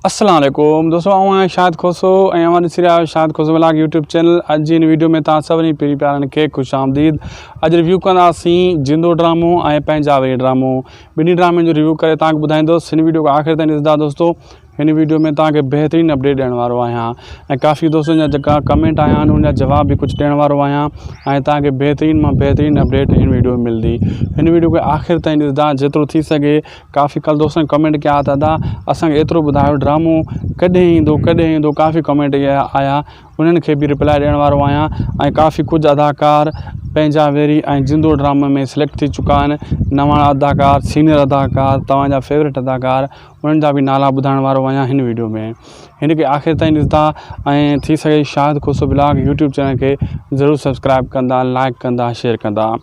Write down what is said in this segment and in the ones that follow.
अस्सलाम वालेकुम दोस्तों, आऊं शाहिद खोसो ऐं अवां ॾिसी रहिया आहियो शाहिद खोसो व्लॉग यूट्यूब चैनल। अॼु जी हिन वीडियो में तव्हां सभिनी पहिरीं प्यारनि खे ख़ुशि आमदीद। अॼु रिव्यू कंदासीं जिंदो ड्रामो ऐं पंहिंजावरी ड्रामो। ॿिन्ही ड्रामे जो रिव्यू करे तव्हांखे ॿुधाईंदुसि। हिन वीडियो खे आख़िर ताईं ॾिसंदा दोस्तों। हिन वीडियो में तव्हांखे बहितरीनु अपडेट ॾियण वारो आहियां ऐं काफ़ी दोस्तनि जा जेका कमेंट आया आहिनि उनजा जवाब बि कुझु ॾियण वारो आहियां ऐं तव्हांखे बहितरीनु मां बहितरीनु अपडेट हिन वीडियो में मिलंदी। हिन वीडियो खे आख़िर ताईं ॾिसंदा जेतिरो थी सघे। काफ़ी कल दोस्तनि कमेंट कया त दादा असांखे एतिरो ॿुधायो ड्रामो कॾहिं ईंदो। काफ़ी कमेंट आया, उन्हनि खे बि रिप्लाई ॾियण वारो आहियां ऐं काफ़ी कुझु अदाकार पंहिंजावरी ऐं जिंदो ड्रामे में सिलेक्ट थी चुका आहिनि। नवां अदाकार, सीनियर अदाकार, तव्हांजा फेवरेट अदाकार, उन्हनि जा बि नाला ॿुधाइण वारो आहियां हिन वीडियो में। हिन खे आख़िर ताईं ॾिसंदा ऐं थी सघे शाहिद खोसो व्लॉग यूट्यूब चैनल खे ज़रूरु सब्सक्राइब कंदा, लाइक कंदा, शेयर कंदा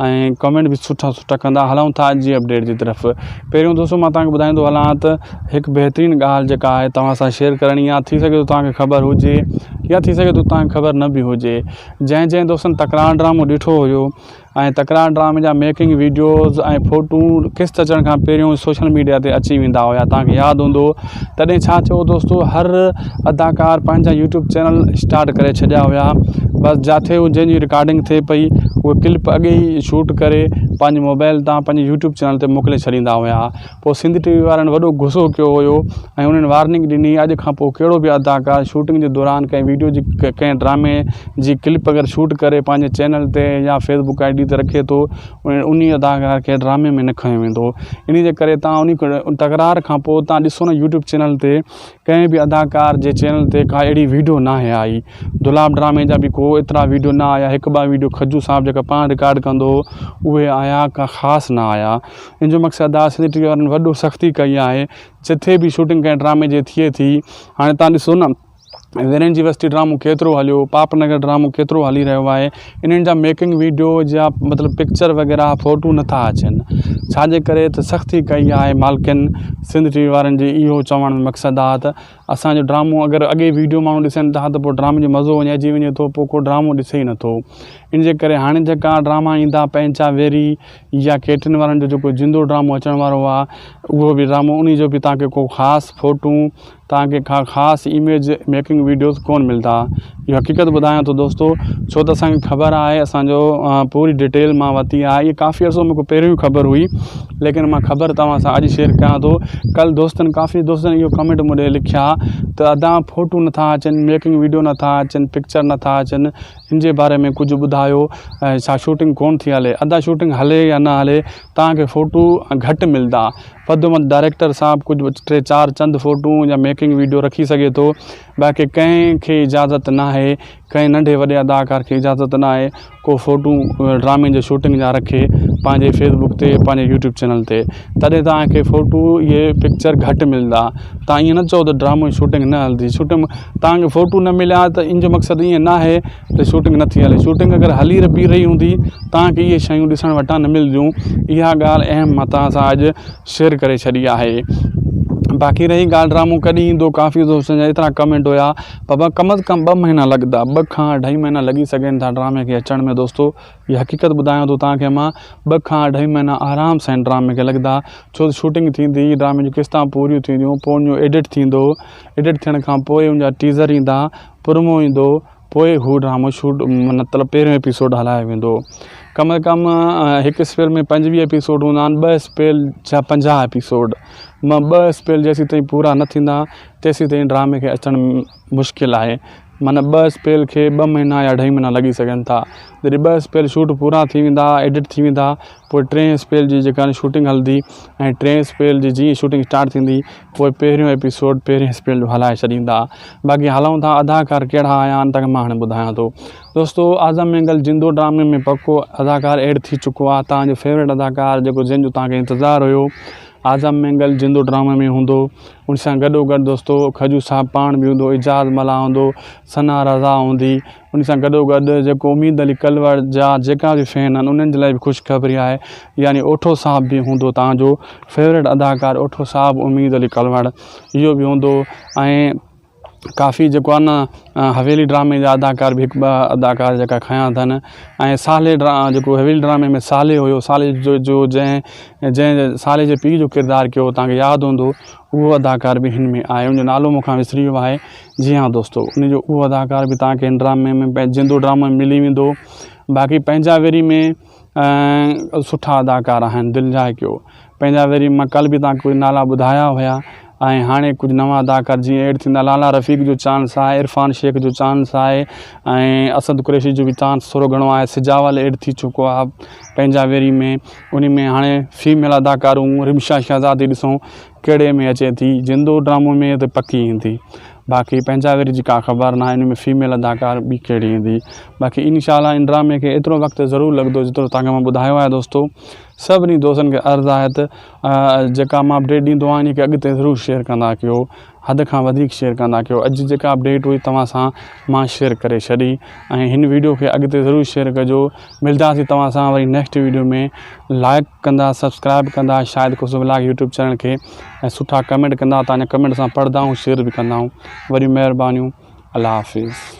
ऐं कमेंट बि सुठा कंदा। हलूं था अॼु जी अपडेट जी तरफ़। पहिरियों दोस्तों मां तव्हांखे ॿुधाईंदो हलां त हिकु बहितरीनु ॻाल्हि जेका आहे तव्हां सां शेयर करणी आहे। थी सघे थो तव्हांखे ख़बर हुजे या थी सघे थो तव्हांखे ख़बर न बि हुजे। जंहिं दोस्तनि तकरार ड्रामो ॾिठो हुयो ऐं तकरार ड्रामे जा मेकिंग वीडियोज़ ऐं फ़ोटू क़िस्त अचण खां पहिरियों सोशल मीडिया ते अची वेंदा हुआ, तव्हांखे यादि हूंदो। तॾहिं छा थियो दोस्तों, हर अदाकार पंहिंजा यूट्यूब चैनल स्टार्ट करे छॾिया हुआ। बसि जिथे जंहिंजी रिकॉर्डिंग थिए पई उहे क्लिप अॻे ई शूट करे पंहिंजे मोबाइल तां पंहिंजे यूट्यूब चैनल ते मोकिले छॾींदा हुआ। पोइ सिंधी टीवी वारनि वॾो गुस्सो कयो हुयो ऐं उन्हनि वार्निंग ॾिनी, अॼु खां पोइ कहिड़ो बि अदाकार शूटिंग जे दौरान कंहिं वीडियो जी कंहिं ड्रामे जी क्लिप अगरि शूट करे पंहिंजे चैनल ते या फेसबुक ID ते रखे थो, उन अदाकार खे ड्रामे में न खयो वेंदो। इन जे करे तव्हां उन तकरार खां पोइ तव्हां ॾिसो न यूट्यूब चैनल ते कंहिं बि अदाकार जे चैनल ते का अहिड़ी वीडियो न आई। दुलाब ड्रामे जा बि को एतिरा वीडियो न आया। हिकु ॿ वीडियो खजू साहब जेका पाण रिकॉर्ड कंदो उहे आया, का ख़ासि न आया। इन जो मक़सदु आहे सिंधी टीवी वारनि वॾो सख़्ती कई आहे। जिथे बि शूटिंग कंहिं ड्रामे जे थिए थी, हाणे तव्हां ॾिसो न वीरेन जी बस्ती ड्रामो केतिरो हलियो, पापनगर ड्रामो केतिरो हली रहियो आहे। इन्हनि जा मेकिंग वीडियो जा मतिलबु पिक्चर वग़ैरह फ़ोटू नथा अचनि। छाजे करे त सख़्ती कई आहे मालिकनि सिंध टीवी वारनि जी। इहो चवण में मक़सदु आहे त असांजो ड्रामो अगरि अॻे वीडियो माण्हू ॾिसनि था त पोइ ड्रामे जो मज़ो वञाइजी वञे थो, पोइ को ड्रामो ॾिसे ई नथो। इन जे करे हाणे जेका ड्रामा ईंदा पंहिंजावरी या केतिरनि वारनि जो जेको जिंदो ड्रामो अचण वारो आहे, उहो बि ड्रामो उन जो बि तव्हांखे को ख़ासि फ़ोटू, तव्हांखे का ख़ासि इमेज मेकिंग वीडियोज़ कोन मिलंदा। इहो हक़ीक़त ॿुधायां थो दोस्तों, छो त असांखे ख़बर आहे, असांजो पूरी डिटेल मां वरिती आहे। इहे काफ़ी अर्सो मूंखे पहिरियों ई ख़बर हुई, लेकिन मां ख़बर तव्हां सां अॼु शेयर कयां थो। कल काफ़ी दोस्तनि इहो कमेंट मूंखे लिखिया त अदा फ़ोटू नथा अचनि, मेकिंग वीडियो नथा अचनि, पिक्चर नथा अचनि, हिन जे बारे में कुझु ॿुधायो। छा शूटिंग कोन थी हले? अदा शूटिंग हले या न हले, तव्हांखे फ़ोटू घटि मिलंदा। वधि डायरेक्टर साहब कुझु 3-4 चंद फ़ोटू या मेकिंग वीडियो रखी सघे थो। बाक़ी कंहिंखे इजाज़त न आहे, कंहिं नंढे वॾे अदाकार खे इजाज़त न आहे को फ़ोटू ड्रामे जे शूटिंग जा रखे पंहिंजे फेसबुक ते, पंहिंजे यूट्यूब चैनल ते। तॾहिं तव्हांखे फ़ोटू इहे पिक्चर घटि मिलंदा। तव्हां ईअं न चओ त ड्रामो जी शूटिंग न हलंदी। शूटिंग तव्हांखे फ़ोटू न मिलिया त इन जो मक़सदु ईअं न आहे त शूटिंग नथी हले। शूटिंग अगरि हली बि रही हूंदी, तव्हांखे इहे शयूं ॾिसण वटां न मिलंदियूं। इहा ॻाल्हि अहम मां तव्हां सां अॼु शेयर करे छॾी आहे। बाक़ी रही ॻाल्हि ड्रामो कॾहिं ईंदो, काफ़ी दोस्तनि जा एतिरा कमेंट हुया बाबा कम अज़ कम 2 महीना लॻंदा, 2 खां 2.5 महीना लॻी सघनि था ड्रामे खे अचण में। दोस्तों इहा हक़ीक़त ॿुधायां थो तव्हांखे मां, 2 खां 2.5 महीना आराम सां ड्रामे खे लॻंदा। छो त शूटिंग थींदी, ड्रामे जूं क़िस्तां पूरियूं थींदियूं, पोइ उनजो एडिट थींदो, एडिट थियण खां पोइ उनजा टीज़र ईंदा, प्रोमो ईंदो, पोइ हू ड्रामो शूट मतिलबु पहिरियों एपिसोड हलायो वेंदो। कम अज़ कम हिकु स्पेल में 25 एपिसोड हूंदा आहिनि, 2 स्पेल जा 50 एपिसोड। मां 2 स्पेल जेसीं ताईं पूरा न थींदा तेसीं ताईं ड्रामे खे अचणु मुश्किल आहे। माना 2 स्पेल खे 2 महीना या 2.5 महीना लॻी सघनि था। जॾहिं 2 स्पेल शूट पूरा थी वेंदा, एडिट थी वेंदा, पोइ 3 स्पेल जी जेका शूटिंग हलंदी ऐं 3 स्पेल जी जीअं शूटिंग स्टार्ट थींदी, पोइ पहिरियों एपिसोड पहिरें स्पेल जो हलाए छॾींदा। बाक़ी हलूं था अदाकार कहिड़ा आया आहिनि तव्हांखे मां हाणे ॿुधायां थो। दोस्तों आज़म मैंगल जिंदो ड्रामे में पको अदाकार ऐड थी चुको आहे। तव्हांजो फेवरेट अदाकार जेको जंहिंजो तव्हांखे इंतज़ारु हुयो, आज़म मैंगल जिंदो ड्रामे में हूंदो। उन सां गॾोगॾु दोस्तों खजू साहब पाण बि हूंदो, इजाज़ मला हूंदो, सना रज़ा हूंदी। उन सां गॾोगॾु जेको उम्मीद अली कलवड़ जा जेका बि फ़ैन आहिनि उन्हनि जे लाइ बि ख़ुशख़बरी आहे, यानी ओठो साहब बि हूंदो। तव्हांजो फेवरेट अदाकार ओठो साहब उम्मीद अली कलवड़, इहो बि हूंदो। ऐं काफ़ी जेको आहे न हवेली ड्रामे जा अदाकार बि हिकु ॿ अदाकार जेका खयां अथनि ऐं साले जेको हवेली ड्रामे में साले हुयो, साले जो जंहिं साले जे पीउ जो किरदारु कयो तव्हांखे यादि हूंदो, उहो अदाकार बि हिन में आहे। उनजो नालो मूंखां विसरी वियो आहे। जी हाँ दोस्तो, उनजो उहो अदाकार बि तव्हांखे हिन ड्रामे में जिंदो ड्रामे में मिली वेंदो। बाक़ी पंहिंजावेरी में सुठा अदाकार आहिनि। दिलजाए कयो पंहिंजावेरी मां कल्ह बि तव्हांखे कुझु नाला ॿुधाया हुया ऐं हाणे कुझु नवां अदाकार जीअं एड थींदा। लाला रफ़ीक जो चांस आहे, इरफान शेख जो चांस आहे ऐं असद कुरैशी जो बि चांस थोरो घणो आहे। सिजावल एड थी चुको आहे पंहिंजावेरी में। उन में हाणे फीमेल अदाकारूं रिमशा शहज़ादी ॾिसूं कहिड़े में अचे थी। जिंदो ड्रामो में त पकी ईंदी, बाक़ी पंहिंजावेरी जी का ख़बर न आहे इन में फीमेल अदाकार ॿी कहिड़ी ईंदी। बाक़ी इंशाअल्लाह इन ड्रामे खे एतिरो वक़्तु ज़रूरु लॻंदो जेतिरो तव्हांखे मां ॿुधायो आहे। दोस्तो सभिनी दोस्तनि खे अर्ज़ु आहे त जेका मां अपडेट ॾींदो आहियां इन खे अॻिते ज़रूरु शेयर कंदा कयो, हद खां वधीक शेयर कंदा कयो। अॼु जेका अपडेट हुई तव्हां सां मां शेयर करे छॾी ऐं हिन वीडियो खे अॻिते ज़रूरु शेयर कजो। मिलंदासीं तव्हां सां वरी नेक्स्ट वीडियो में। लाइक कंदा, सब्सक्राइब कंदा शाहिद ख़ुशबू व्लॉग यूट्यूब चैनल खे ऐं सुठा कमेंट कंदा। तव्हांजे कमेंट सां पढ़ंदा ऐं शेयर बि कंदा। वरी महिरबानियूं। अल्लाह हाफ़िज़।